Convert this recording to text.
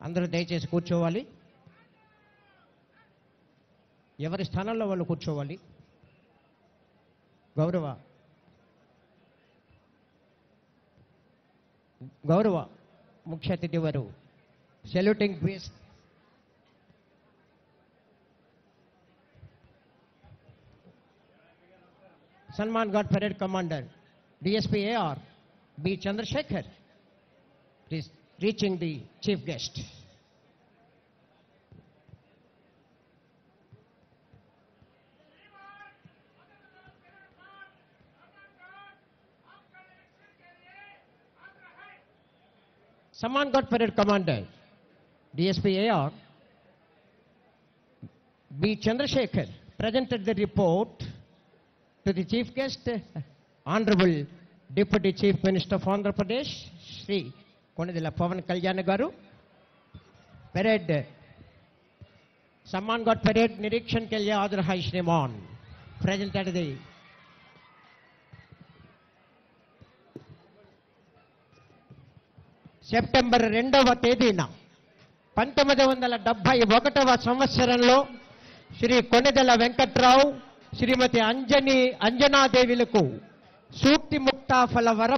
అందరూ దయచేసి కూర్చోవాలి. ఎవరి స్థానంలో వాళ్ళు కూర్చోవాలి. గౌరవ ముఖ్య అతిథి వారు saluting base Salman Ghat Parade Commander DSP AR B. Chandrasekhar, please reaching the chief guest. Salman Ghat Parade Commander DSP AR B. Chandrasekhar presented the report to the chief guest, Honorable Deputy Chief Minister of Andhra Pradesh, Shri Konidela Pavan Kalyan Garu. Parade Salman Ghat Parade Nirikshan के लिए आदर है श्रीमान. Presented the September 2వ తేదీన 1971వ సంవత్సరంలో శ్రీ కొనిదెల వెంకట్రావు శ్రీమతి అంజనాదేవిలకు సూక్తి ముక్తాఫల వర